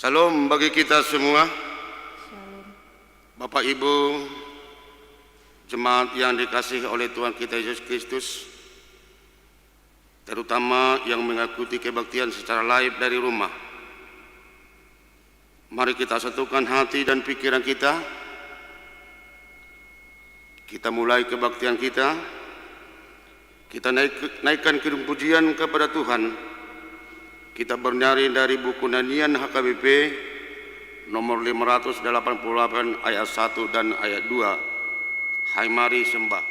Salam bagi kita semua, Shalom. Bapak Ibu, jemaat yang dikasihi oleh Tuhan kita Yesus Kristus, terutama yang mengikuti kebaktian secara live dari rumah. Mari kita satukan hati dan pikiran kita. Kita mulai kebaktian kita. Kita naikkan kirim pujian kepada Tuhan. Kita bernyanyi dari buku nyanyian HKBP nomor 588 ayat 1 dan ayat 2. Hai mari sembah.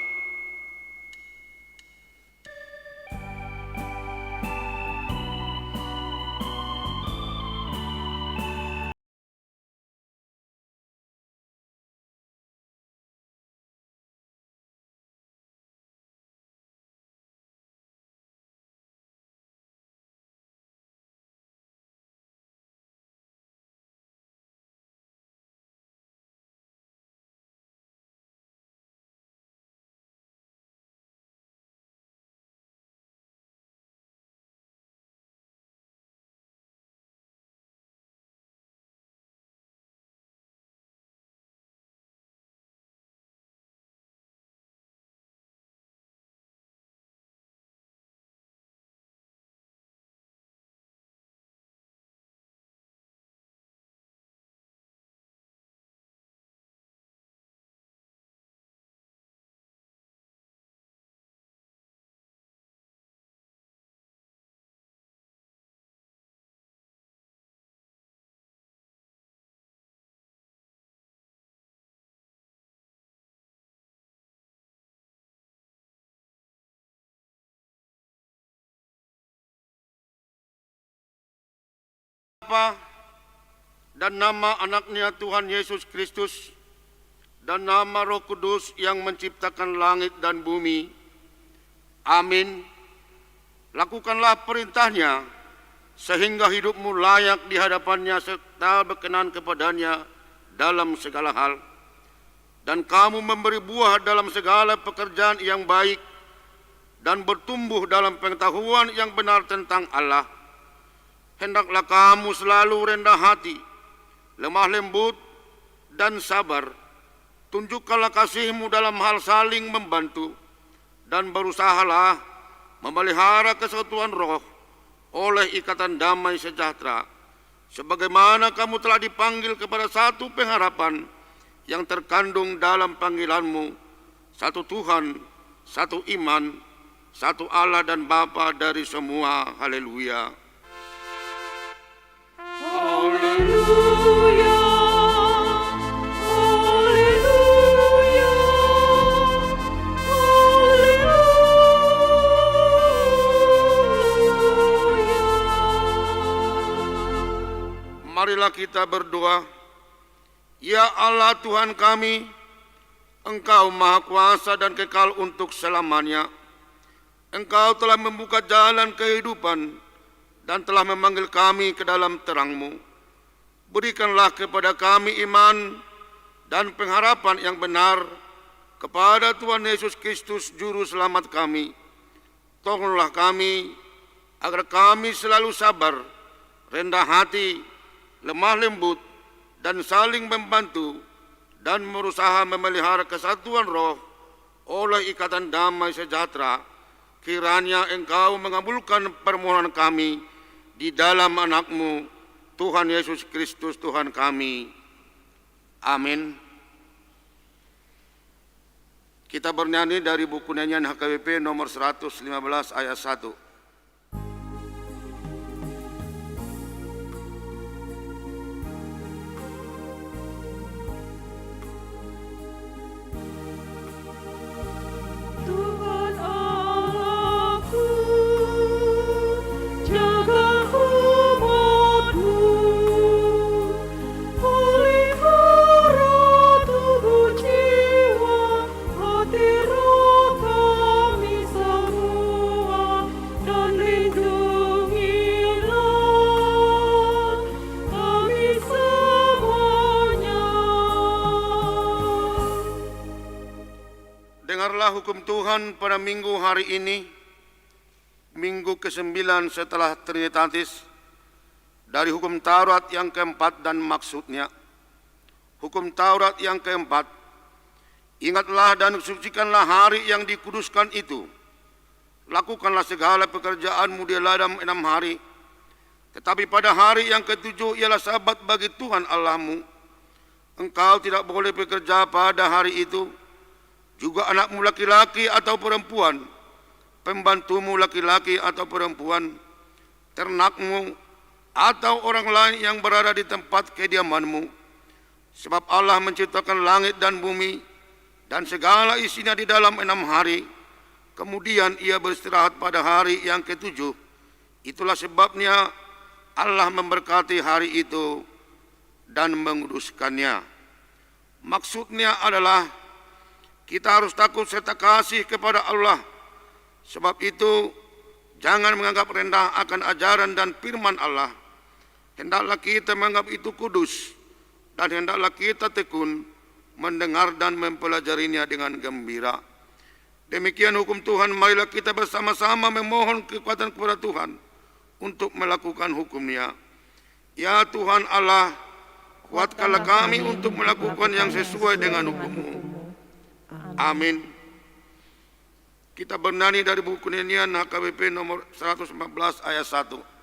Dan nama anaknya Tuhan Yesus Kristus dan nama Roh Kudus yang menciptakan langit dan bumi. Amin. Lakukanlah perintahnya sehingga hidupmu layak di hadapannya serta berkenan kepadanya dalam segala hal. Dan kamu memberi buah dalam segala pekerjaan yang baik dan bertumbuh dalam pengetahuan yang benar tentang Allah. Hendaklah kamu selalu rendah hati, lemah lembut, dan sabar. Tunjukkanlah kasihmu dalam hal saling membantu, dan berusahalah memelihara kesatuan roh oleh ikatan damai sejahtera. Sebagaimana kamu telah dipanggil kepada satu pengharapan yang terkandung dalam panggilanmu, satu Tuhan, satu iman, satu Allah dan Bapa dari semua. Haleluya. Haleluya, haleluya, haleluya. Marilah kita berdoa. Ya Allah Tuhan kami, Engkau Maha Kuasa dan kekal untuk selamanya. Engkau telah membuka jalan kehidupan dan telah memanggil kami ke dalam terang-Mu. Berikanlah kepada kami iman dan pengharapan yang benar kepada Tuhan Yesus Kristus Juru Selamat kami. Tolonglah kami agar kami selalu sabar, rendah hati, lemah lembut, dan saling membantu, dan berusaha memelihara kesatuan roh oleh ikatan damai sejahtera. Kiranya Engkau mengabulkan permohonan kami di dalam anak-Mu, Tuhan Yesus Kristus Tuhan kami. Amin. Kita bernyanyi dari buku nyanyian HKBP nomor 115 ayat 1. Tuhan Allahku, jaga umat-Mu, pelihara tubuh jiwa, hati roh kami semua, dan lindungilah kami semuanya. Dengarlah hukum Tuhan pada minggu hari ini, minggu ke-9 setelah Trinitatis, dari hukum Taurat yang keempat dan maksudnya. Hukum Taurat yang keempat, ingatlah dan sucikanlah hari yang dikuduskan itu. Lakukanlah segala pekerjaanmu di dalam 6 hari. Tetapi pada hari yang ketujuh ialah Sabat bagi Tuhan Allahmu. Engkau tidak boleh bekerja pada hari itu. Juga anakmu laki-laki atau perempuan, pembantumu laki-laki atau perempuan, ternakmu, atau orang lain yang berada di tempat kediamanmu. Sebab Allah menciptakan langit dan bumi dan segala isinya di dalam 6 hari. Kemudian ia beristirahat pada hari yang ketujuh. Itulah sebabnya Allah memberkati hari itu dan menguduskannya. Maksudnya adalah kita harus takut serta kasih kepada Allah. Sebab itu jangan menganggap rendah akan ajaran dan firman Allah. Hendaklah kita menganggap itu kudus, dan hendaklah kita tekun mendengar dan mempelajarinya dengan gembira. Demikian hukum Tuhan, marilah kita bersama-sama memohon kekuatan kepada Tuhan untuk melakukan hukum-Nya. Ya Tuhan Allah, kuatkanlah kami untuk melakukan yang sesuai dengan hukum-Mu. Amin. Kita bernyanyi dari buku nyanyian HKBP nomor 114 ayat 1.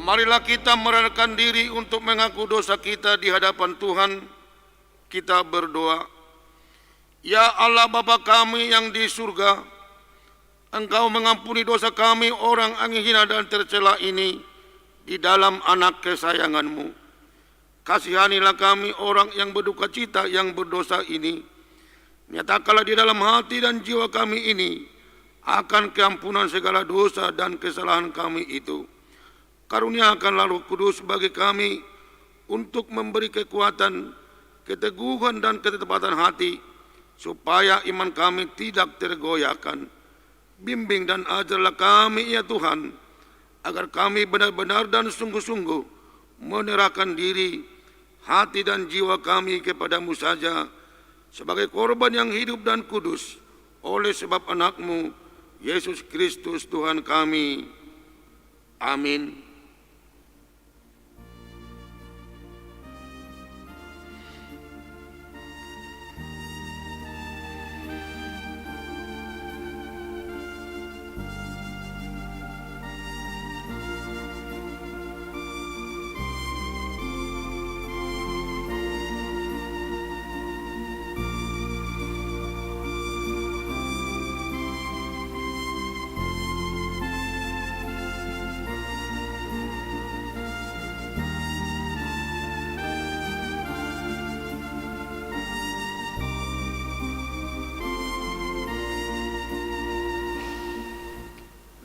Marilah kita merendahkan diri untuk mengaku dosa kita di hadapan Tuhan. Kita berdoa. Ya Allah Bapa kami yang di surga, Engkau mengampuni dosa kami orang yang hina dan tercela ini di dalam anak kesayangan-Mu. Kasihanilah kami orang yang berduka cita yang berdosa ini. Nyatakanlah di dalam hati dan jiwa kami ini akan keampunan segala dosa dan kesalahan kami itu. Karuniakanlah Roh Kudus bagi kami untuk memberi kekuatan, keteguhan dan ketepatan hati, supaya iman kami tidak tergoyahkan. Bimbing dan ajarlah kami ya Tuhan, agar kami benar-benar dan sungguh-sungguh menyerahkan diri, hati dan jiwa kami kepadamu saja, sebagai korban yang hidup dan kudus, oleh sebab anak-Mu, Yesus Kristus Tuhan kami. Amin.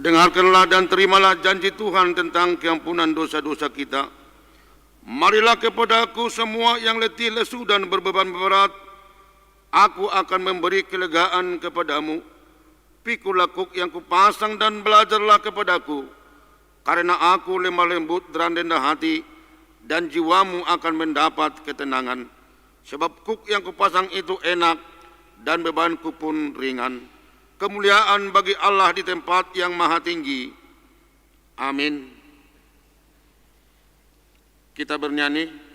Dengarkanlah dan terimalah janji Tuhan tentang keampunan dosa-dosa kita. Marilah kepadaku semua yang letih, lesu dan berbeban berat, aku akan memberi kelegaan kepadamu. Pikulah kuk yang kupasang dan belajarlah kepadaku, karena aku lemah lembut dan rendah hati, dan jiwamu akan mendapat ketenangan. Sebab kuk yang kupasang itu enak dan bebanku pun ringan. Kemuliaan bagi Allah di tempat yang maha tinggi. Amin. Kita bernyanyi.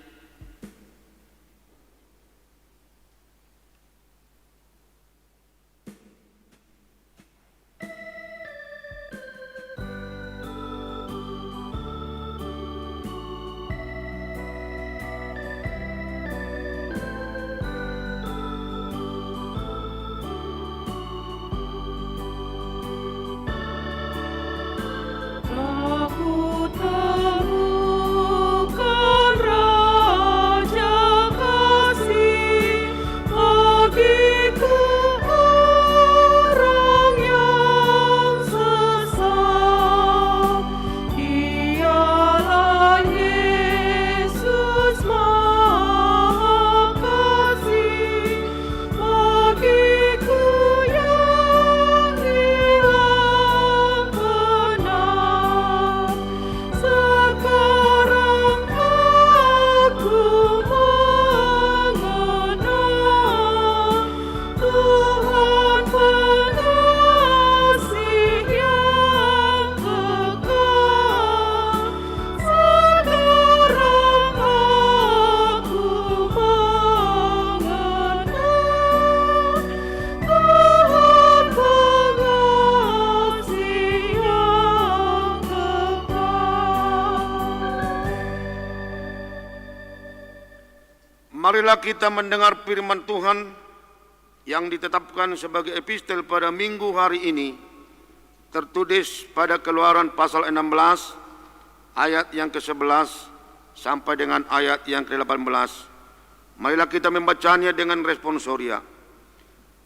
Aku temukan Raja Kasih bagiku, orang yang sesat. Dialah Yesus Maha Kasih bagiku yang hilang benar. Sekarang aku mengenal Tuhan pengasih yang kekal. Sekarang aku mengenal Tuhan pengasih yang kekal. Marilah kita mendengar firman Tuhan yang ditetapkan sebagai epistel pada minggu hari ini, tertulis pada Keluaran pasal 16 ayat yang ke-11 sampai dengan ayat yang ke-18. Marilah kita membacanya dengan responsoria.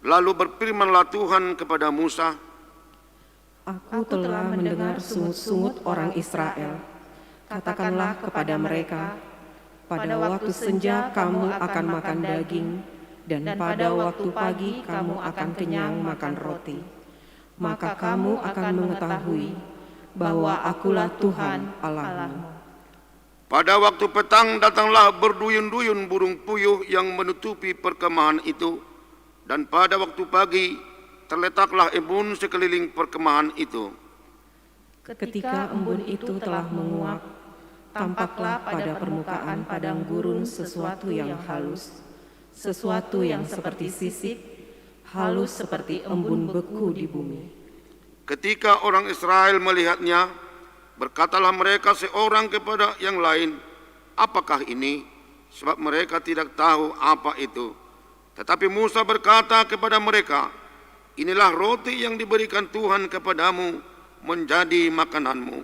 Lalu berfirmanlah Tuhan kepada Musa, Aku telah mendengar sungut-sungut orang Israel. Katakanlah kepada mereka, pada waktu senja kamu akan makan daging, dan pada waktu pagi kamu akan kenyang makan roti. Maka kamu akan mengetahui bahwa akulah Tuhan Allahmu. pada waktu petang datanglah berduyun-duyun burung puyuh yang menutupi perkemahan itu, dan pada waktu pagi terletaklah embun sekeliling perkemahan itu. Ketika embun itu telah menguap, tampaklah pada permukaan padang gurun sesuatu yang halus, sesuatu yang seperti sisik, halus seperti embun beku di bumi. Ketika orang Israel melihatnya, berkatalah mereka seorang kepada yang lain, apakah ini? Sebab mereka tidak tahu apa itu. Tetapi Musa berkata kepada mereka, inilah roti yang diberikan Tuhan kepadamu menjadi makananmu.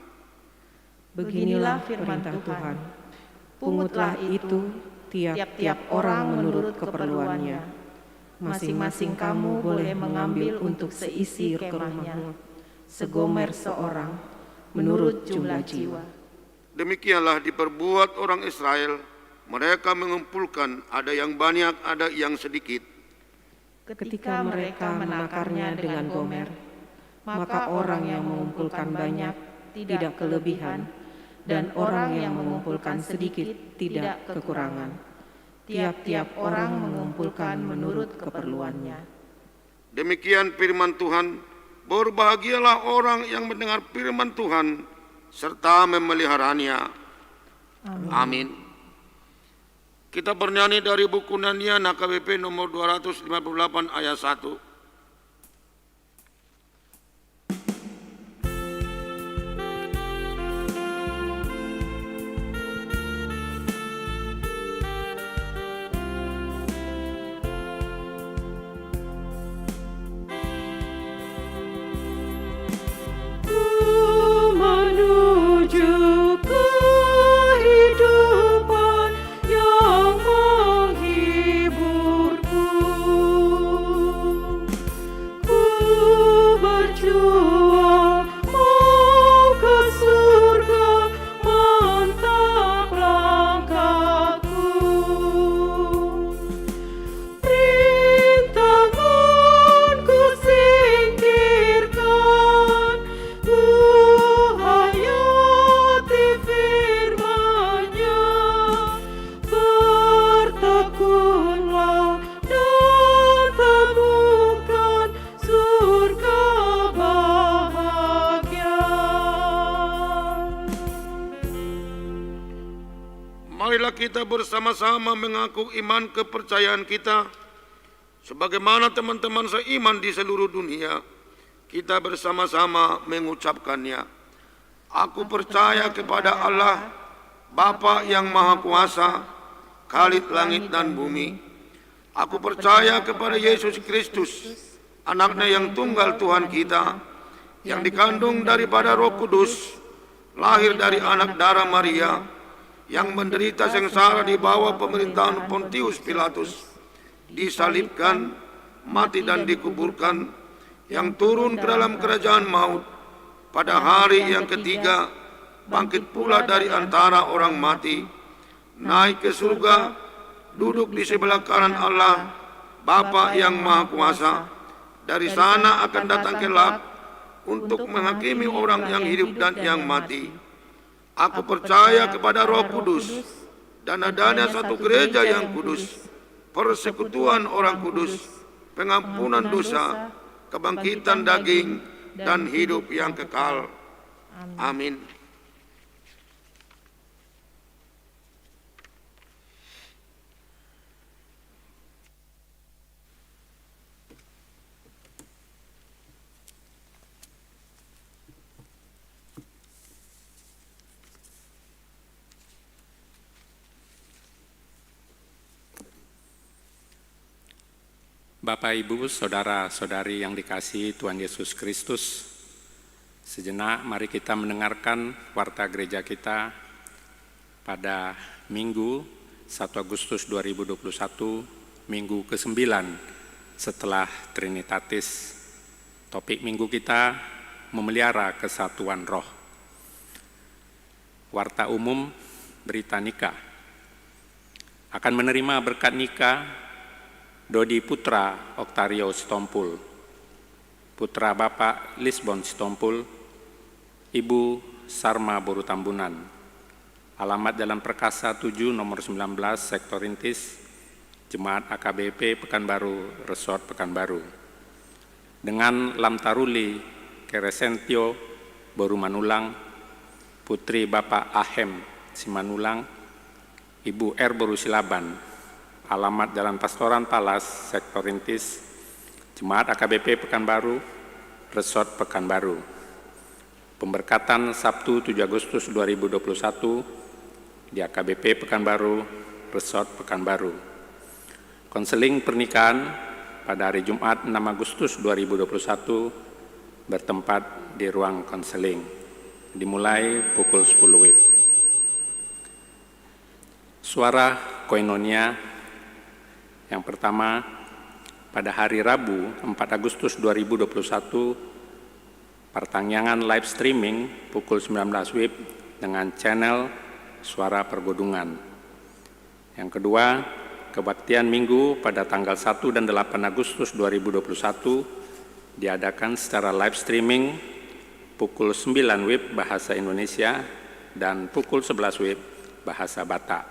Beginilah perintah Tuhan, pungutlah itu tiap-tiap orang menurut keperluannya. Masing-masing kamu boleh mengambil untuk seisi ke rumahmu, segomer seorang, menurut jumlah jiwa. Demikianlah diperbuat orang Israel, mereka mengumpulkan, ada yang banyak, ada yang sedikit. Ketika mereka menakarnya dengan gomer, maka orang yang mengumpulkan banyak tidak kelebihan, dan orang yang mengumpulkan sedikit tidak kekurangan. Tiap-tiap orang mengumpulkan menurut keperluannya. Demikian firman Tuhan. Berbahagialah orang yang mendengar firman Tuhan serta memeliharanya. Amin. Kita bernyanyi dari buku Nania KBP nomor 258 ayat 1. Menuju kehidupan yang menghiburku. marilah kita bersama-sama mengaku iman kepercayaan kita, sebagaimana teman-teman seiman di seluruh dunia, kita bersama-sama mengucapkannya. Aku percaya kepada Allah, Bapa yang Maha Kuasa, Khalid langit dan bumi. Aku percaya kepada Yesus Kristus, anaknya yang tunggal Tuhan kita, yang dikandung daripada Roh Kudus, lahir dari anak darah Maria, yang menderita sengsara di bawah pemerintahan Pontius Pilatus, disalibkan, mati dan dikuburkan, yang turun ke dalam kerajaan maut, pada hari yang ketiga bangkit pula dari antara orang mati, naik ke surga, duduk di sebelah kanan Allah, Bapa yang Maha Kuasa. Dari sana akan datang kelak untuk menghakimi orang yang hidup dan yang mati. Aku percaya kepada Roh Kudus dan adanya satu gereja yang kudus, persekutuan orang kudus, pengampunan dosa, kebangkitan daging, dan hidup yang kekal. Amin. Bapak, Ibu, Saudara-saudari yang dikasihi Tuhan Yesus Kristus, sejenak mari kita mendengarkan warta gereja kita pada Minggu 1 Agustus 2021, Minggu ke-9 setelah Trinitatis. Topik minggu kita, memelihara kesatuan roh. Warta umum berita nikah. Akan menerima berkat nikah Dodi Putra Oktario Sitompul, putra Bapak Lisbon Sitompul, Ibu Sarma Boru Tambunan. Alamat Jalan Perkasa 7 nomor 19 Sektor Rintis, Jemaat AKBP Pekanbaru, Resort Pekanbaru. Dengan Lamtaruli Keresentio Boru Manulang, putri Bapak Ahem Simanulang, Ibu R Boru Silaban. Alamat Jalan Pastoran Palas, Sektor Rintis, Jemaat AKBP Pekanbaru, Resort Pekanbaru. Pemberkatan Sabtu 7 Agustus 2021 di AKBP Pekanbaru, Resort Pekanbaru. Konseling pernikahan pada hari Jumat 6 Agustus 2021 bertempat di ruang konseling. Dimulai pukul 10 WIB. Suara koinonia. Yang pertama, pada hari Rabu 4 Agustus 2021, pertangyangan live streaming pukul 19 WIB dengan channel Suara Pergodungan. Yang kedua, kebaktian Minggu pada tanggal 1 dan 8 Agustus 2021 diadakan secara live streaming pukul 9 WIB Bahasa Indonesia dan pukul 11 WIB Bahasa Batak.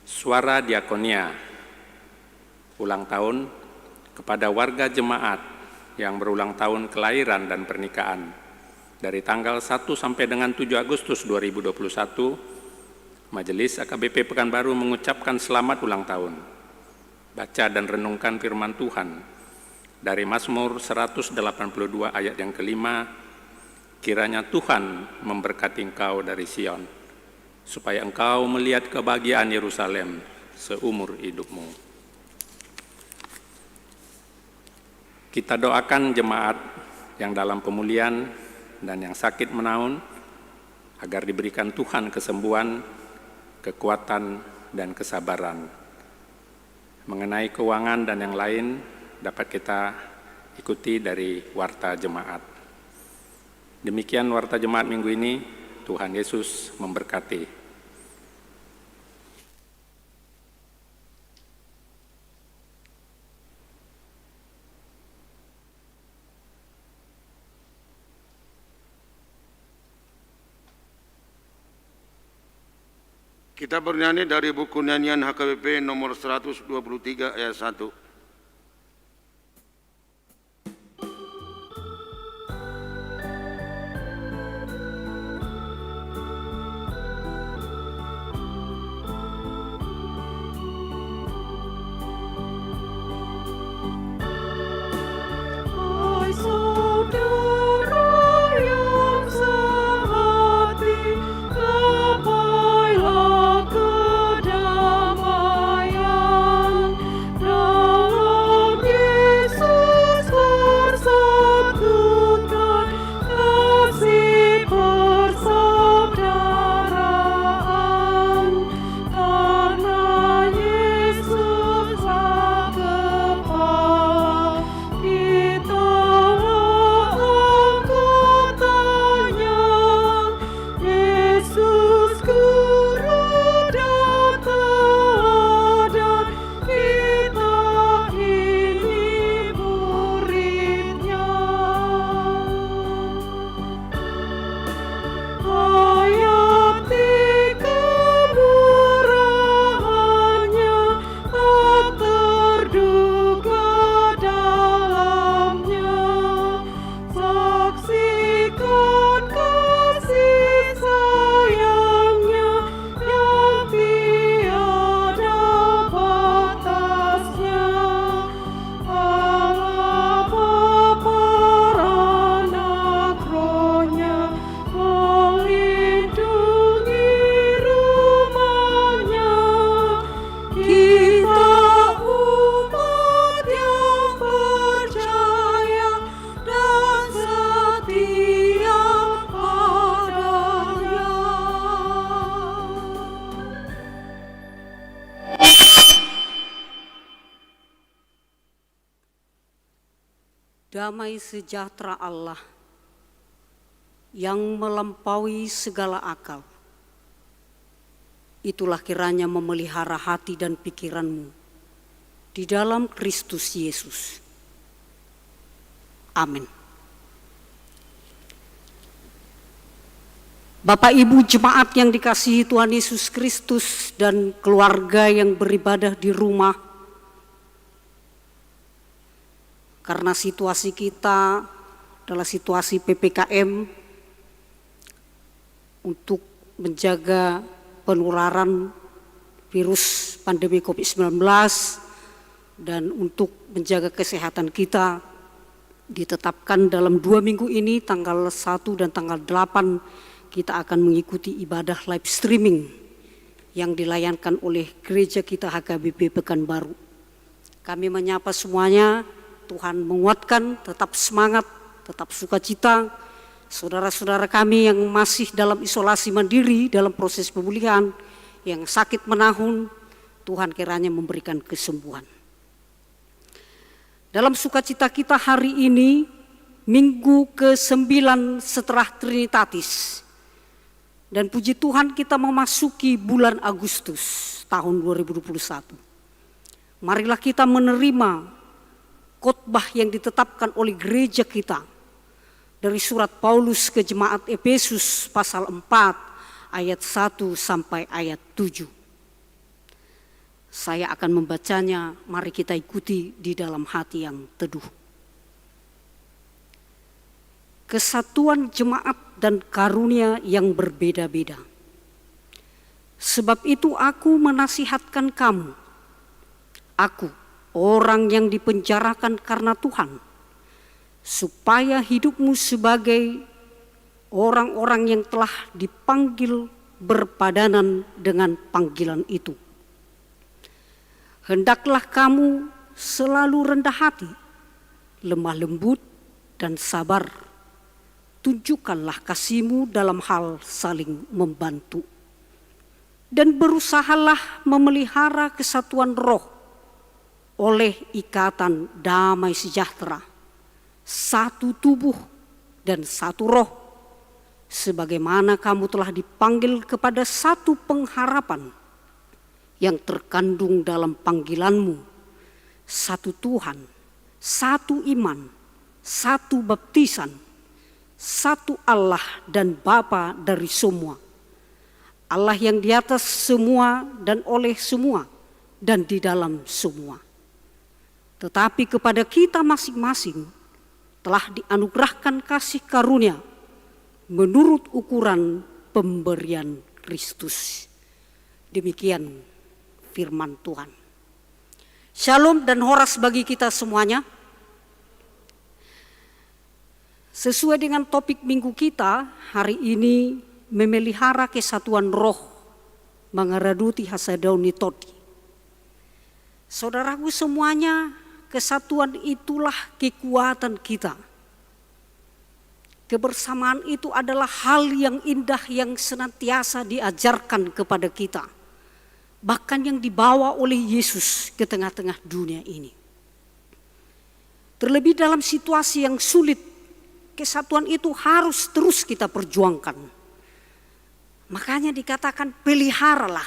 Suara Diakonia. Ulang tahun kepada warga jemaat yang berulang tahun kelahiran dan pernikahan dari tanggal 1 sampai dengan 7 Agustus 2021, Majelis AKBP Pekanbaru mengucapkan selamat ulang tahun. Baca dan renungkan firman Tuhan dari Mazmur 182 ayat yang kelima, kiranya Tuhan memberkati engkau dari Sion, supaya engkau melihat kebahagiaan Yerusalem seumur hidupmu. Kita doakan jemaat yang dalam pemulihan dan yang sakit menaun agar diberikan Tuhan kesembuhan, kekuatan, dan kesabaran. Mengenai keuangan dan yang lain dapat kita ikuti dari warta jemaat. Demikian warta jemaat minggu ini. Tuhan Yesus memberkati. Kita bernyanyi dari buku nyanyian HKBP nomor 123 ayat 1. damai sejahtera Allah yang melampaui segala akal, itulah kiranya memelihara hati dan pikiranmu di dalam Kristus Yesus. Amin. Bapak Ibu jemaat yang dikasihi Tuhan Yesus Kristus dan keluarga yang beribadah di rumah, karena situasi kita adalah situasi PPKM untuk menjaga penularan virus pandemi COVID-19 dan untuk menjaga kesehatan kita, ditetapkan dalam 2 minggu ini tanggal 1 dan tanggal 8 kita akan mengikuti ibadah live streaming yang dilayankan oleh gereja kita HKBP Pekanbaru. Kami menyapa semuanya, Tuhan menguatkan, tetap semangat, tetap sukacita. Saudara-saudara kami yang masih dalam isolasi mandiri dalam proses pemulihan, yang sakit menahun, Tuhan kiranya memberikan kesembuhan. Dalam sukacita kita hari ini, minggu ke-9 setelah Trinitatis, dan puji Tuhan kita memasuki bulan Agustus tahun 2021. Marilah kita menerima khotbah yang ditetapkan oleh gereja kita dari surat Paulus ke jemaat Efesus pasal 4 ayat 1 sampai ayat 7. Saya akan membacanya, mari kita ikuti di dalam hati yang teduh. Kesatuan jemaat dan karunia yang berbeda-beda. Sebab itu aku menasihatkan kamu, aku orang yang dipenjarakan karena Tuhan, supaya hidupmu sebagai orang-orang yang telah dipanggil berpadanan dengan panggilan itu. Hendaklah kamu selalu rendah hati, lemah lembut dan sabar. Tunjukkanlah kasihmu dalam hal saling membantu. Dan berusahalah memelihara kesatuan roh oleh ikatan damai sejahtera, satu tubuh dan satu roh, sebagaimana kamu telah dipanggil kepada satu pengharapan yang terkandung dalam panggilanmu, satu Tuhan, satu iman, satu baptisan, satu Allah dan Bapa dari semua, Allah yang di atas semua dan oleh semua dan di dalam semua. Tetapi kepada kita masing-masing telah dianugerahkan kasih karunia menurut ukuran pemberian Kristus. Demikian firman Tuhan. Shalom dan horas bagi kita semuanya. Sesuai dengan topik minggu kita hari ini, memelihara kesatuan roh mengeruduti Hasadauni Todi. Saudaraku semuanya, kesatuan itulah kekuatan kita. Kebersamaan itu adalah hal yang indah yang senantiasa diajarkan kepada kita. Bahkan yang dibawa oleh Yesus ke tengah-tengah dunia ini. Terlebih dalam situasi yang sulit, kesatuan itu harus terus kita perjuangkan. Makanya dikatakan peliharalah.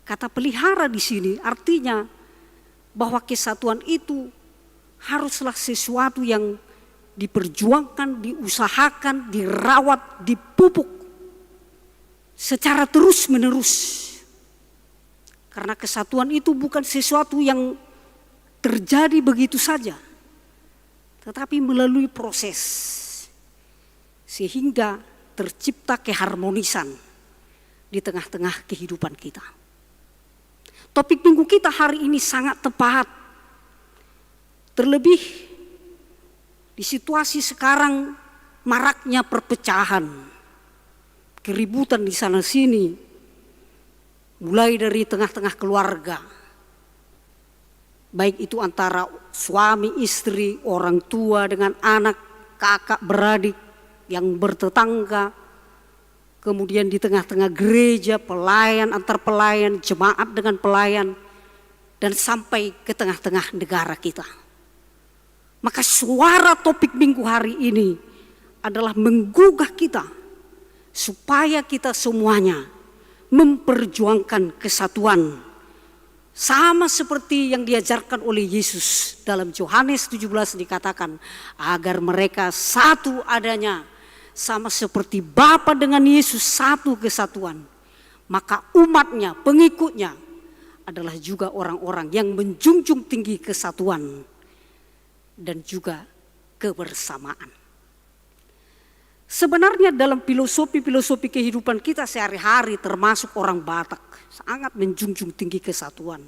Kata pelihara di sini artinya bahwa kesatuan itu haruslah sesuatu yang diperjuangkan, diusahakan, dirawat, dipupuk secara terus-menerus. Karena kesatuan itu bukan sesuatu yang terjadi begitu saja, tetapi melalui proses sehingga tercipta keharmonisan di tengah-tengah kehidupan kita. Topik minggu kita hari ini sangat tepat, terlebih di situasi sekarang maraknya perpecahan, keributan di sana sini, mulai dari tengah-tengah keluarga, baik itu antara suami istri, orang tua dengan anak, kakak beradik yang bertetangga, kemudian di tengah-tengah gereja, pelayan antar pelayan, jemaat dengan pelayan, dan sampai ke tengah-tengah negara kita. Maka suara topik minggu hari ini adalah menggugah kita supaya kita semuanya memperjuangkan kesatuan. Sama seperti yang diajarkan oleh Yesus dalam Yohanes 17 dikatakan, agar mereka satu adanya, sama seperti Bapa dengan Yesus satu kesatuan. Maka umatnya, pengikutnya adalah juga orang-orang yang menjunjung tinggi kesatuan dan juga kebersamaan. Sebenarnya dalam filosofi kehidupan kita sehari-hari, termasuk orang Batak, sangat menjunjung tinggi kesatuan.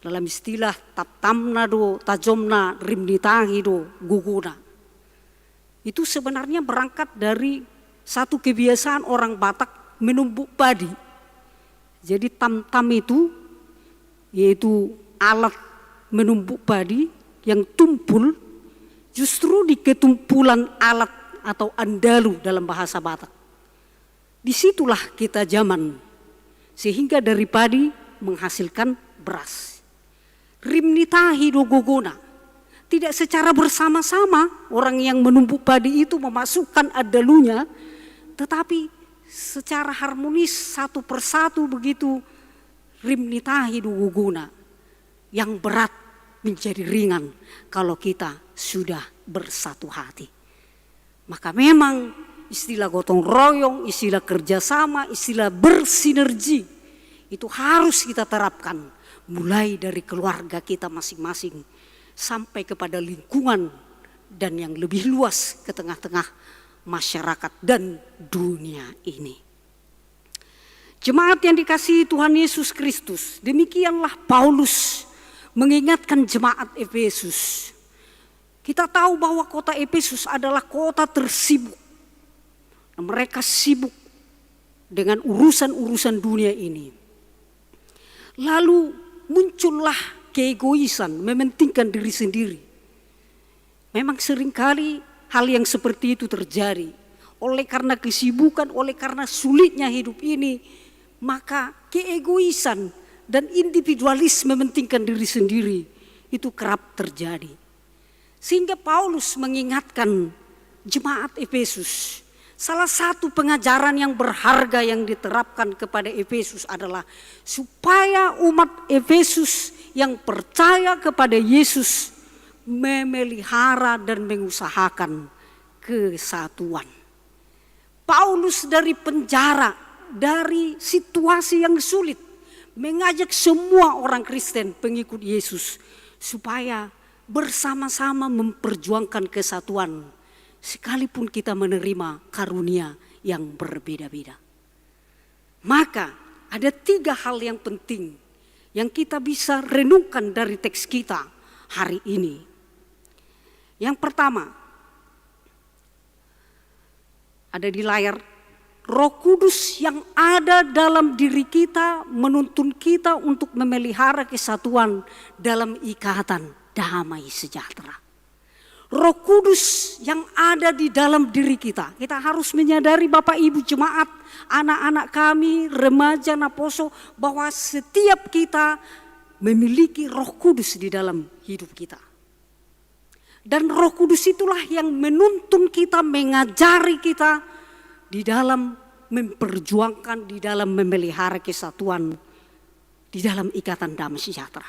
Dalam istilah taptamna do, tajomna, rimnitahi do, guguna. Itu sebenarnya berangkat dari satu kebiasaan orang Batak menumbuk padi. Jadi tam-tam itu yaitu alat menumbuk padi yang tumpul, justru di ketumpulan alat atau andalu dalam bahasa Batak. Disitulah kita zaman, sehingga dari padi menghasilkan beras. Rimnitahi do gogona, tidak secara bersama-sama orang yang menumbuk padi itu memasukkan andalunya, tetapi secara harmonis satu persatu begitu. Rimnitahi do gogona, yang berat menjadi ringan kalau kita sudah bersatu hati. Maka memang istilah gotong royong, istilah kerjasama, istilah bersinergi itu harus kita terapkan mulai dari keluarga kita masing-masing sampai kepada lingkungan dan yang lebih luas ke tengah-tengah masyarakat dan dunia ini. Jemaat yang dikasihi Tuhan Yesus Kristus, demikianlah Paulus mengingatkan jemaat Efesus. Kita tahu bahwa kota Efesus adalah kota tersibuk. Mereka sibuk dengan urusan-urusan dunia ini. Lalu muncullah keegoisan, mementingkan diri sendiri. Memang seringkali hal yang seperti itu terjadi. Oleh karena kesibukan, oleh karena sulitnya hidup ini, maka keegoisan dan individualis mementingkan diri sendiri itu kerap terjadi. Sehingga Paulus mengingatkan jemaat Efesus, salah satu pengajaran yang berharga yang diterapkan kepada Efesus adalah supaya umat Efesus yang percaya kepada Yesus memelihara dan mengusahakan kesatuan. Paulus dari penjara, dari situasi yang sulit, mengajak semua orang Kristen pengikut Yesus supaya bersama-sama memperjuangkan kesatuan, sekalipun kita menerima karunia yang berbeda-beda. Maka ada 3 hal yang penting yang kita bisa renungkan dari teks kita hari ini. Yang pertama, ada di layar, Roh Kudus yang ada dalam diri kita menuntun kita untuk memelihara kesatuan dalam ikatan damai sejahtera. Roh Kudus yang ada di dalam diri kita. Kita harus menyadari Bapak Ibu jemaat, anak-anak kami, remaja, naposo, bahwa setiap kita memiliki Roh Kudus di dalam hidup kita. Dan Roh Kudus itulah yang menuntun kita, mengajari kita di dalam memperjuangkan, di dalam memelihara kesatuan, di dalam ikatan damai sejahtera.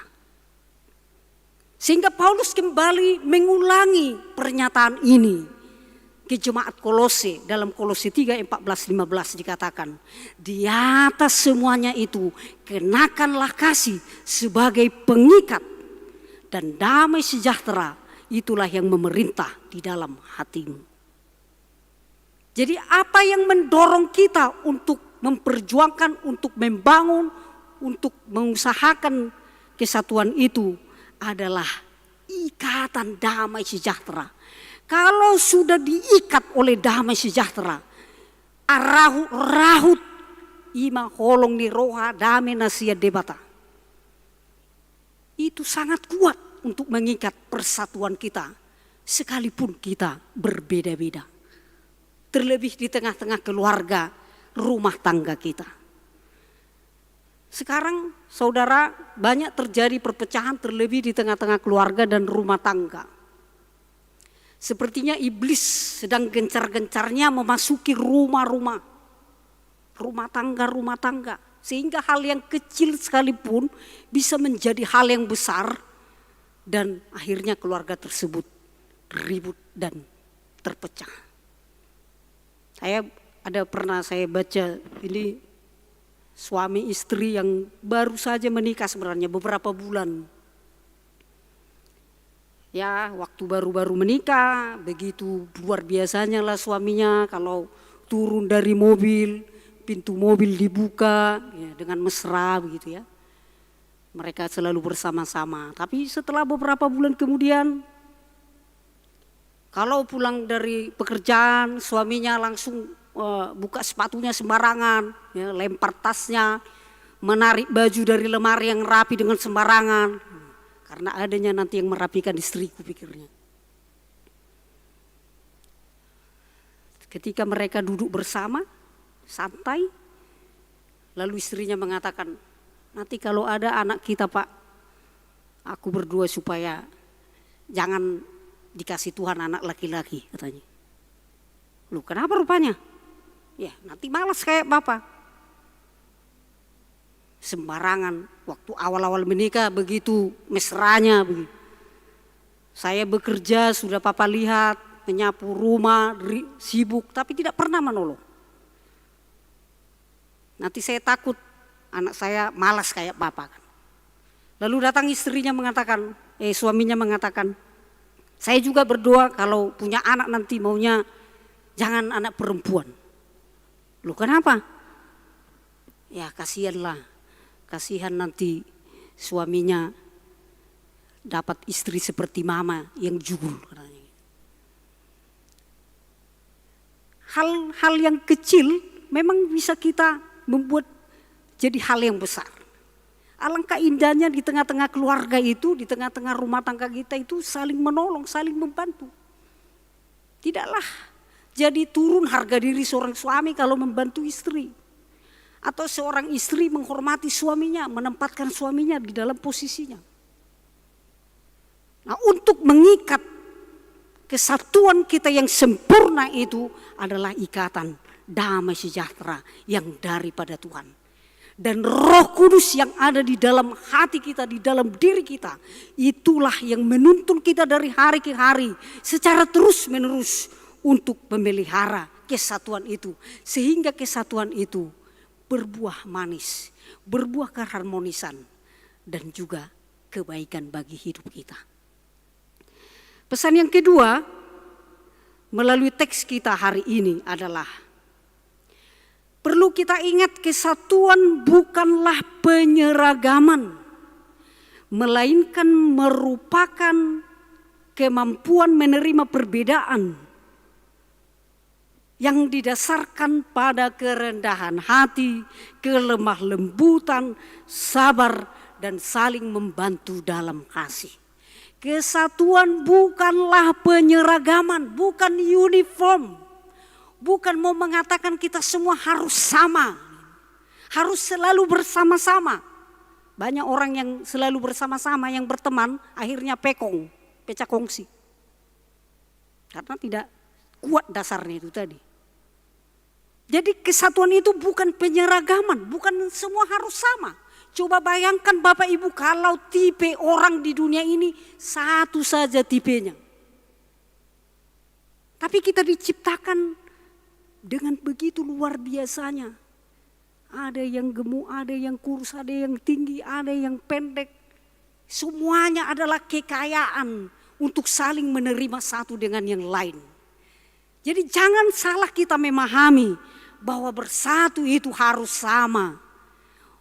Sehingga Paulus kembali mengulangi pernyataan ini ke jemaat Kolose. Dalam Kolose 3:14-15 dikatakan, di atas semuanya itu kenakanlah kasih sebagai pengikat, dan damai sejahtera itulah yang memerintah di dalam hatimu. Jadi apa yang mendorong kita untuk memperjuangkan, untuk membangun, untuk mengusahakan kesatuan itu adalah ikatan damai sejahtera. Kalau sudah diikat oleh damai sejahtera, rahut ima holong ni roha damai nasia debata, itu sangat kuat untuk mengikat persatuan kita sekalipun kita berbeda-beda. Terlebih di tengah-tengah keluarga, rumah tangga kita. Sekarang saudara, banyak terjadi perpecahan terlebih di tengah-tengah keluarga dan rumah tangga. Sepertinya iblis sedang gencar-gencarnya memasuki rumah-rumah tangga, sehingga hal yang kecil sekalipun bisa menjadi hal yang besar, dan akhirnya keluarga tersebut ribut dan terpecah. Pernah saya baca ini suami istri yang baru saja menikah sebenarnya beberapa bulan. Ya, waktu baru-baru menikah, begitu luar biasanya lah suaminya kalau turun dari mobil, pintu mobil dibuka ya, dengan mesra begitu ya. Mereka selalu bersama-sama. Tapi setelah beberapa bulan kemudian, kalau pulang dari pekerjaan, suaminya langsung buka sepatunya sembarangan, ya, lempar tasnya, menarik baju dari lemari yang rapi dengan sembarangan. Karena adanya nanti yang merapikan istriku, pikirnya. Ketika mereka duduk bersama, santai, lalu istrinya mengatakan, nanti kalau ada anak kita Pak, aku berdoa supaya jangan dikasih Tuhan anak laki-laki, katanya. Loh, kenapa rupanya? Ya, nanti malas kayak Bapak. Sembarangan, waktu awal-awal menikah begitu mesranya begitu. Saya bekerja, sudah Papa lihat, menyapu rumah, sibuk, tapi tidak pernah menolong. Nanti saya takut anak saya malas kayak Papa. Lalu datang istrinya mengatakan, suaminya mengatakan, saya juga berdoa kalau punya anak nanti maunya jangan anak perempuan. Loh, kenapa? Ya kasihan nanti suaminya dapat istri seperti mama yang jujur. Hal-hal yang kecil memang bisa kita membuat jadi hal yang besar. Alangkah indahnya di tengah-tengah keluarga itu, di tengah-tengah rumah tangga kita itu saling menolong, saling membantu. Tidaklah jadi turun harga diri seorang suami kalau membantu istri. Atau seorang istri menghormati suaminya, menempatkan suaminya di dalam posisinya. Nah, untuk mengikat kesatuan kita yang sempurna itu adalah ikatan damai sejahtera yang daripada Tuhan. Dan Roh Kudus yang ada di dalam hati kita, di dalam diri kita, itulah yang menuntun kita dari hari ke hari secara terus-menerus untuk memelihara kesatuan itu. Sehingga kesatuan itu berbuah manis, berbuah keharmonisan, dan juga kebaikan bagi hidup kita. Pesan yang kedua melalui teks kita hari ini adalah perlu kita ingat kesatuan bukanlah penyeragaman, melainkan merupakan kemampuan menerima perbedaan yang didasarkan pada kerendahan hati, kelemah lembutan, sabar, dan saling membantu dalam kasih. Kesatuan bukanlah penyeragaman, bukan uniform, bukan mau mengatakan kita semua harus sama, harus selalu bersama-sama. Banyak orang yang selalu bersama-sama, yang berteman, akhirnya pecah kongsi. Karena tidak kuat dasarnya itu tadi. Jadi kesatuan itu bukan penyeragaman, bukan semua harus sama. Coba bayangkan Bapak Ibu kalau tipe orang di dunia ini satu saja tipenya. Tapi kita diciptakan dengan begitu luar biasanya. Ada yang gemuk, ada yang kurus, ada yang tinggi, ada yang pendek. Semuanya adalah kekayaan untuk saling menerima satu dengan yang lain. Jadi jangan salah kita memahami bahwa bersatu itu harus sama.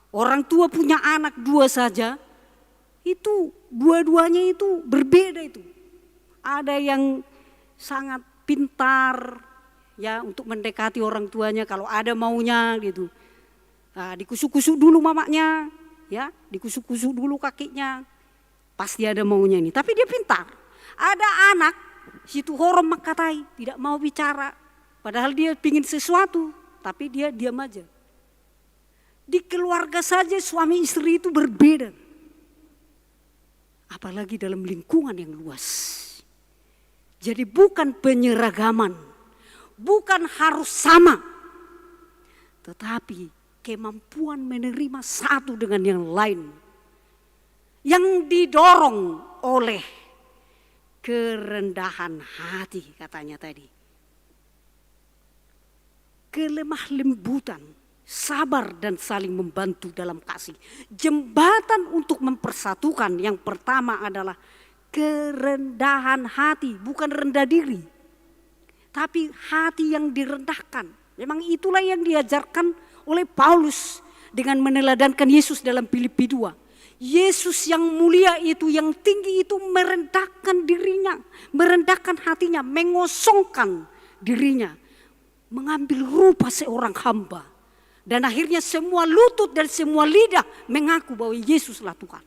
Orang tua punya anak dua saja, itu dua-duanya itu berbeda itu. Ada yang sangat pintar ya untuk mendekati orang tuanya kalau ada maunya gitu. Nah, dikusuk-kusuk dulu mamanya, ya, dikusuk-kusuk dulu kakinya. Pasti ada maunya ini, tapi dia pintar. Ada anak situ horom makatai, tidak mau bicara. Padahal dia pingin sesuatu, tapi dia diam aja. Di keluarga saja suami istri itu berbeda. Apalagi dalam lingkungan yang luas. Jadi bukan penyeragaman, bukan harus sama, tetapi kemampuan menerima satu dengan yang lain yang didorong oleh kerendahan hati, katanya tadi. Kelemah lembutan, sabar dan saling membantu dalam kasih. Jembatan untuk mempersatukan yang pertama adalah kerendahan hati, bukan rendah diri. Tapi hati yang direndahkan. Memang itulah yang diajarkan oleh Paulus dengan meneladankan Yesus dalam Filipi 2. Yesus yang mulia itu, yang tinggi itu merendahkan dirinya, merendahkan hatinya, mengosongkan dirinya, mengambil rupa seorang hamba. Dan akhirnya semua lutut dan semua lidah mengaku bahwa Yesuslah Tuhan.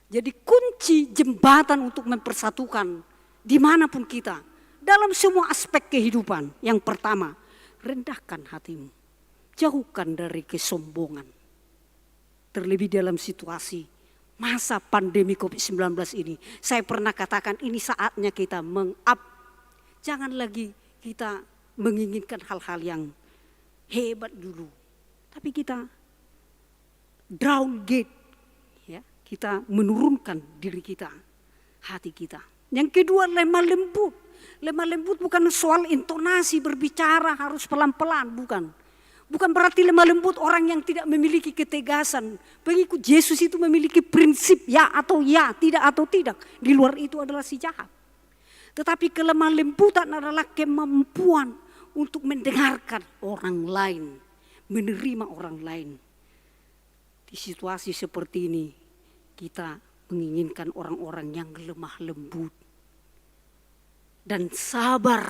Jadi kunci jembatan untuk mempersatukan dimanapun kita, dalam semua aspek kehidupan, yang pertama, rendahkan hatimu. Jauhkan dari kesombongan. Terlebih dalam situasi masa pandemi COVID-19 ini. Saya pernah katakan ini saatnya kita meng-up. Jangan lagi kita menginginkan hal-hal yang hebat dulu. Tapi kita downgrade. Ya, kita menurunkan diri kita, hati kita. Yang kedua, lemah lembut. Lemah lembut bukan soal intonasi berbicara harus pelan-pelan, bukan. Bukan berarti lemah lembut orang yang tidak memiliki ketegasan. Pengikut Yesus itu memiliki prinsip ya atau ya, tidak atau tidak. Di luar itu adalah si jahat. Tetapi kelemah lembutan adalah kemampuan untuk mendengarkan orang lain, menerima orang lain. Di situasi seperti ini kita menginginkan orang-orang yang lemah lembut dan sabar,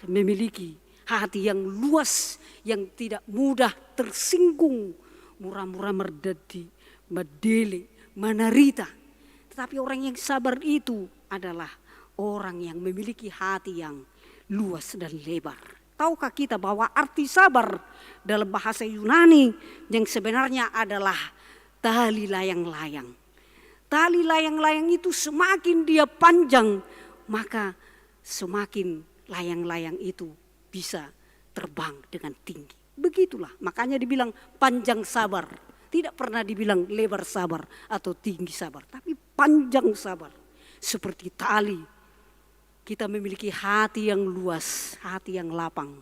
memiliki hati yang luas, yang tidak mudah tersinggung, murah-murah merdadi, medele, menderita. Tetapi orang yang sabar itu adalah orang yang memiliki hati yang luas dan lebar. Tahukah kita bahwa arti sabar dalam bahasa Yunani yang sebenarnya adalah tali layang-layang. Tali layang-layang itu semakin dia panjang, maka semakin layang-layang itu bisa terbang dengan tinggi. Begitulah, makanya dibilang panjang sabar. Tidak pernah dibilang lebar sabar atau tinggi sabar, tapi panjang sabar. Seperti tali, kita memiliki hati yang luas, hati yang lapang,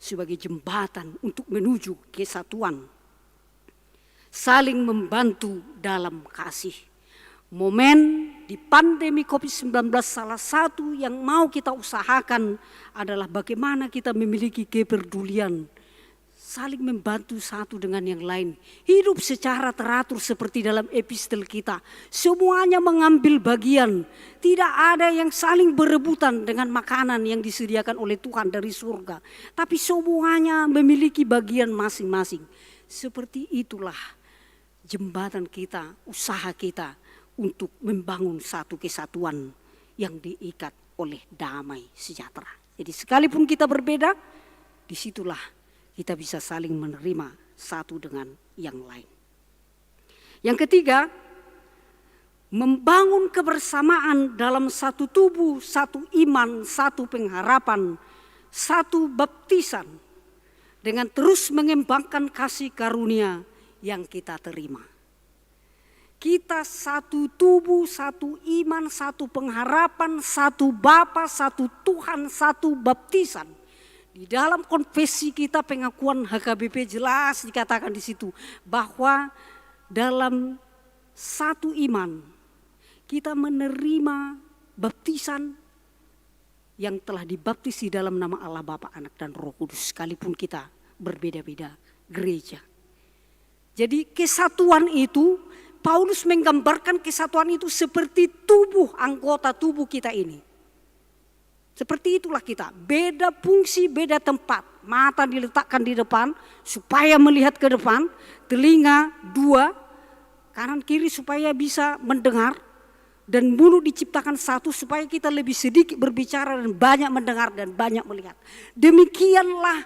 sebagai jembatan untuk menuju kesatuan. Saling membantu dalam kasih. Momen di pandemi COVID-19 salah satu yang mau kita usahakan adalah bagaimana kita memiliki kepedulian, saling membantu satu dengan yang lain. Hidup secara teratur seperti dalam epistel kita. Semuanya mengambil bagian. Tidak ada yang saling berebutan dengan makanan yang disediakan oleh Tuhan dari surga. Tapi semuanya memiliki bagian masing-masing. Seperti itulah jembatan kita, usaha kita untuk membangun satu kesatuan yang diikat oleh damai sejahtera. Jadi sekalipun kita berbeda, disitulah kita bisa saling menerima satu dengan yang lain. Yang ketiga, membangun kebersamaan dalam satu tubuh, satu iman, satu pengharapan, satu baptisan, dengan terus mengembangkan kasih karunia yang kita terima. Kita satu tubuh, satu iman, satu pengharapan, satu Bapa, satu Tuhan, satu baptisan. Di dalam konfesi kita, pengakuan HKBP jelas dikatakan di situ bahwa dalam satu iman kita menerima baptisan yang telah dibaptis di dalam nama Allah Bapa, Anak dan Roh Kudus, sekalipun kita berbeda-beda gereja. Jadi kesatuan itu, Paulus menggambarkan kesatuan itu seperti tubuh, anggota tubuh kita ini. Seperti itulah kita, beda fungsi, beda tempat. Mata diletakkan di depan supaya melihat ke depan, telinga dua, kanan kiri supaya bisa mendengar, dan mulut diciptakan satu supaya kita lebih sedikit berbicara dan banyak mendengar dan banyak melihat. Demikianlah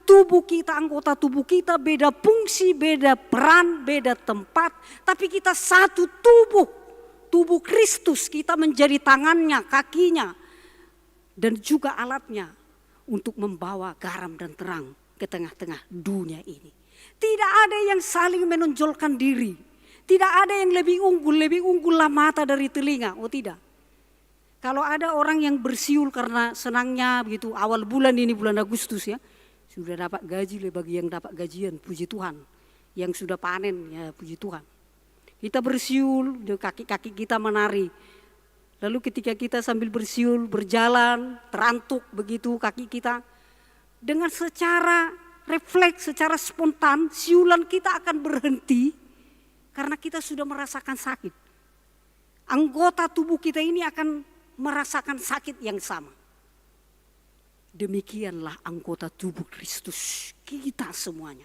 tubuh kita, anggota tubuh kita beda fungsi, beda peran, beda tempat, tapi kita satu tubuh tubuh Kristus, kita menjadi tangannya, kakinya, dan juga alatnya untuk membawa garam dan terang ke tengah-tengah dunia ini. Tidak ada yang saling menonjolkan diri. Tidak ada yang lebih unggullah mata dari telinga. Oh tidak. Kalau ada orang yang bersiul karena senangnya begitu awal bulan ini, bulan Agustus ya, sudah dapat gaji, bagi yang dapat gajian, puji Tuhan. Yang sudah panen ya puji Tuhan. Kita bersiul, kaki-kaki kita menari. Lalu ketika kita sambil bersiul, berjalan, terantuk begitu kaki kita, dengan secara refleks, secara spontan, siulan kita akan berhenti karena kita sudah merasakan sakit. Anggota tubuh kita ini akan merasakan sakit yang sama. Demikianlah anggota tubuh Kristus, kita semuanya.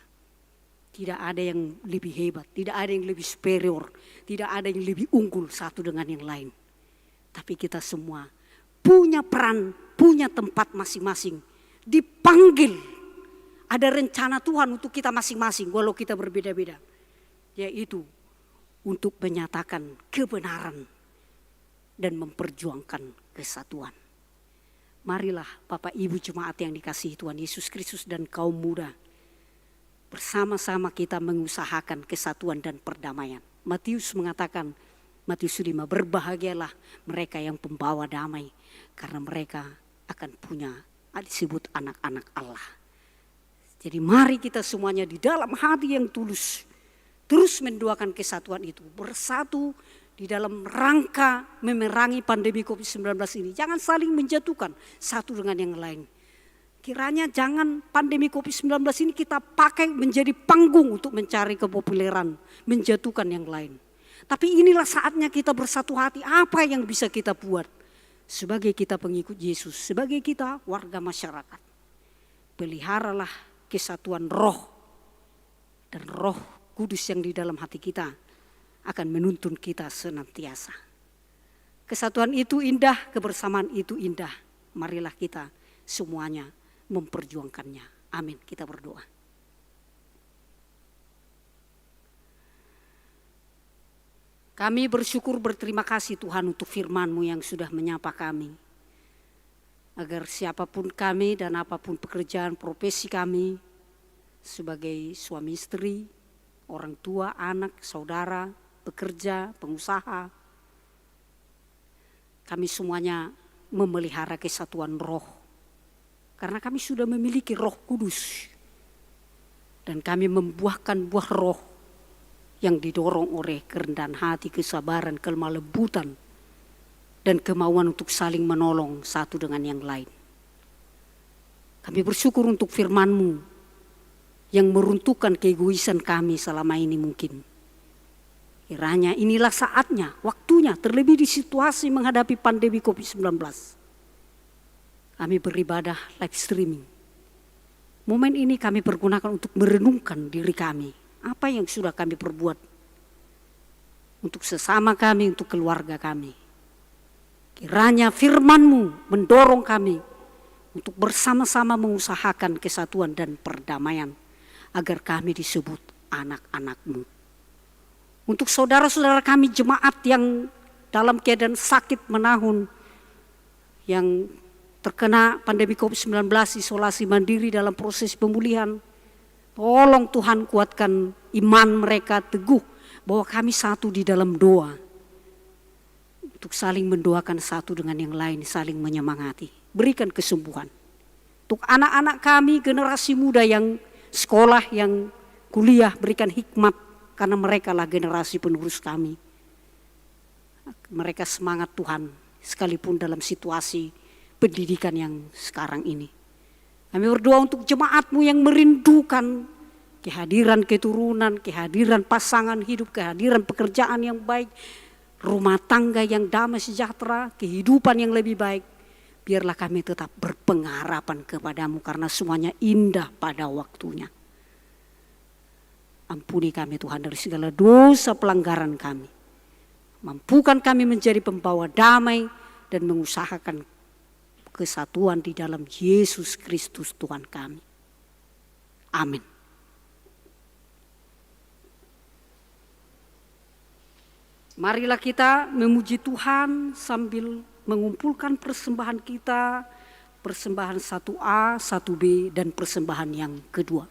Tidak ada yang lebih hebat, tidak ada yang lebih superior, tidak ada yang lebih unggul satu dengan yang lain. Tapi kita semua punya peran, punya tempat masing-masing. Dipanggil, ada rencana Tuhan untuk kita masing-masing walau kita berbeda-beda. Yaitu untuk menyatakan kebenaran dan memperjuangkan kesatuan. Marilah Bapak Ibu jemaat yang dikasihi Tuhan Yesus Kristus dan kaum muda, bersama-sama kita mengusahakan kesatuan dan perdamaian. Matius mengatakan, Matius 5, berbahagialah mereka yang pembawa damai, karena mereka akan punya disebut anak-anak Allah. Jadi mari kita semuanya di dalam hati yang tulus terus mendoakan kesatuan itu, bersatu di dalam rangka memerangi pandemi COVID-19 ini. Jangan saling menjatuhkan satu dengan yang lain. Kiranya jangan pandemi COVID-19 ini kita pakai menjadi panggung untuk mencari kepopuleran, menjatuhkan yang lain. Tapi inilah saatnya kita bersatu hati, apa yang bisa kita buat sebagai kita pengikut Yesus, sebagai kita warga masyarakat. Peliharalah kesatuan roh, dan Roh Kudus yang di dalam hati kita akan menuntun kita senantiasa. Kesatuan itu indah, kebersamaan itu indah. Marilah kita semuanya memperjuangkannya. Amin. Kita berdoa. Kami bersyukur, berterima kasih Tuhan untuk firman-Mu yang sudah menyapa kami. Agar siapapun kami dan apapun pekerjaan profesi kami, sebagai suami istri, orang tua, anak, saudara, pekerja, pengusaha, kami semuanya memelihara kesatuan roh. Karena kami sudah memiliki Roh Kudus. Dan kami membuahkan buah roh yang didorong oleh kerendahan hati, kesabaran, kelemah lembutan, dan kemauan untuk saling menolong satu dengan yang lain. Kami bersyukur untuk firman-Mu yang meruntuhkan keegoisan kami selama ini mungkin. Kiranya inilah saatnya, waktunya, terlebih di situasi menghadapi pandemi COVID-19. Kami beribadah live streaming. Momen ini kami pergunakan untuk merenungkan diri kami. Apa yang sudah kami perbuat untuk sesama kami, untuk keluarga kami. Kiranya firman-Mu mendorong kami untuk bersama-sama mengusahakan kesatuan dan perdamaian, agar kami disebut anak-anak-Mu. Untuk saudara-saudara kami jemaat yang dalam keadaan sakit menahun, yang terkena pandemi COVID-19, isolasi mandiri dalam proses pemulihan, tolong Tuhan kuatkan iman mereka teguh bahwa kami satu di dalam doa. Untuk saling mendoakan satu dengan yang lain, saling menyemangati. Berikan kesembuhan. Untuk anak-anak kami, generasi muda yang sekolah, yang kuliah, berikan hikmat. Karena mereka lah generasi penerus kami. Mereka semangat Tuhan, sekalipun dalam situasi pendidikan yang sekarang ini. Kami berdoa untuk jemaat-Mu yang merindukan kehadiran keturunan, kehadiran pasangan hidup, kehadiran pekerjaan yang baik, rumah tangga yang damai sejahtera, kehidupan yang lebih baik. Biarlah kami tetap berpengharapan kepada-Mu karena semuanya indah pada waktunya. Ampuni kami Tuhan dari segala dosa pelanggaran kami. Mampukan kami menjadi pembawa damai dan mengusahakan kesatuan di dalam Yesus Kristus Tuhan kami. Amin. Marilah kita memuji Tuhan sambil mengumpulkan persembahan kita, persembahan 1A, 1B, dan persembahan yang kedua.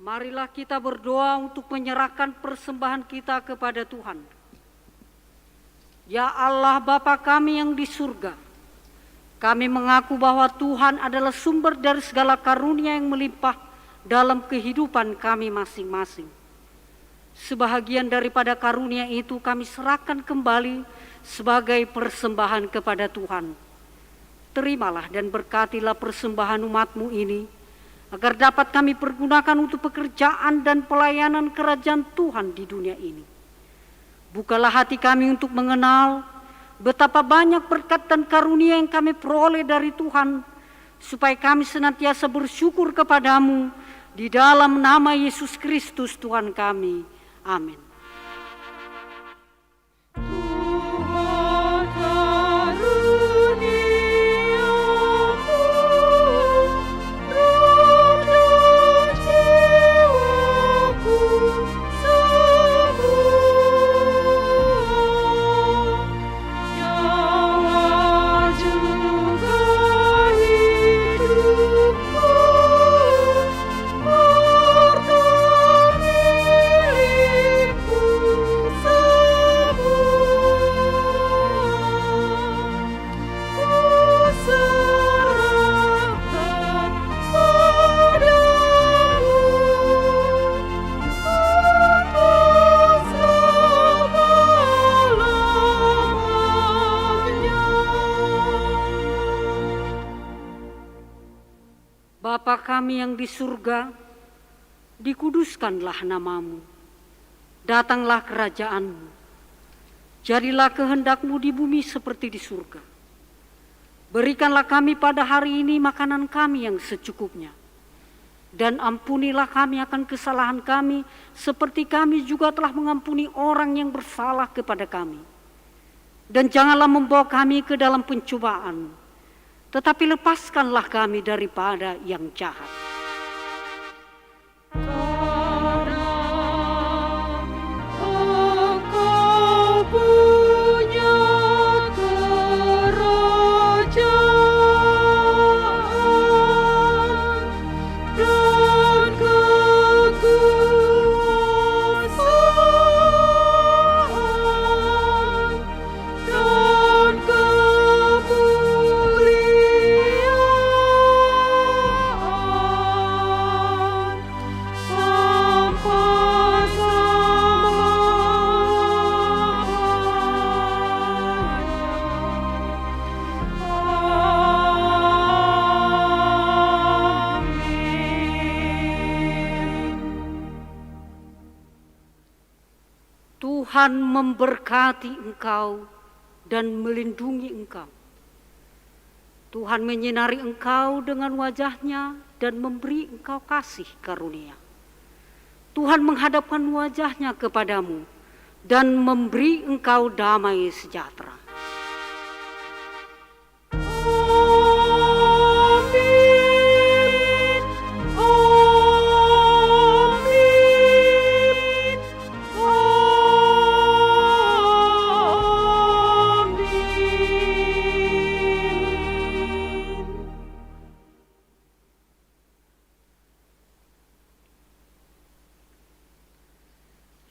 Marilah kita berdoa untuk menyerahkan persembahan kita kepada Tuhan. Ya Allah Bapa kami yang di surga, kami mengaku bahwa Tuhan adalah sumber dari segala karunia yang melimpah dalam kehidupan kami masing-masing. Sebahagian daripada karunia itu kami serahkan kembali sebagai persembahan kepada Tuhan. Terimalah dan berkatilah persembahan umat-Mu ini, agar dapat kami pergunakan untuk pekerjaan dan pelayanan kerajaan Tuhan di dunia ini. Bukalah hati kami untuk mengenal betapa banyak berkat dan karunia yang kami peroleh dari Tuhan, supaya kami senantiasa bersyukur kepadamu di dalam nama Yesus Kristus Tuhan kami. Amin. Tuhan karuniamu, roda jiwaku semua, nyawa juga hidupku, harta milikku semua, ku serahkan padamu untuk selama-lamanya. Bapa kami yang di surga, dikuduskanlah namamu, datanglah kerajaanmu, jadilah kehendak-Mu di bumi seperti di surga. Berikanlah kami pada hari ini makanan kami yang secukupnya, dan ampunilah kami akan kesalahan kami, seperti kami juga telah mengampuni orang yang bersalah kepada kami. Dan janganlah membawa kami ke dalam pencobaan, tetapi lepaskanlah kami daripada yang jahat. Karena Engkau punya kerajaan dan kekuasaan dan kemuliaan Tuhan memberkati engkau dan melindungi engkau. Tuhan menyinari engkau dengan wajah-Nya dan memberi engkau kasih karunia. Tuhan menghadapkan wajah-Nya kepadamu dan memberi engkau damai sejahtera.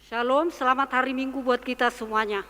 Shalom, selamat hari Minggu buat kita semuanya.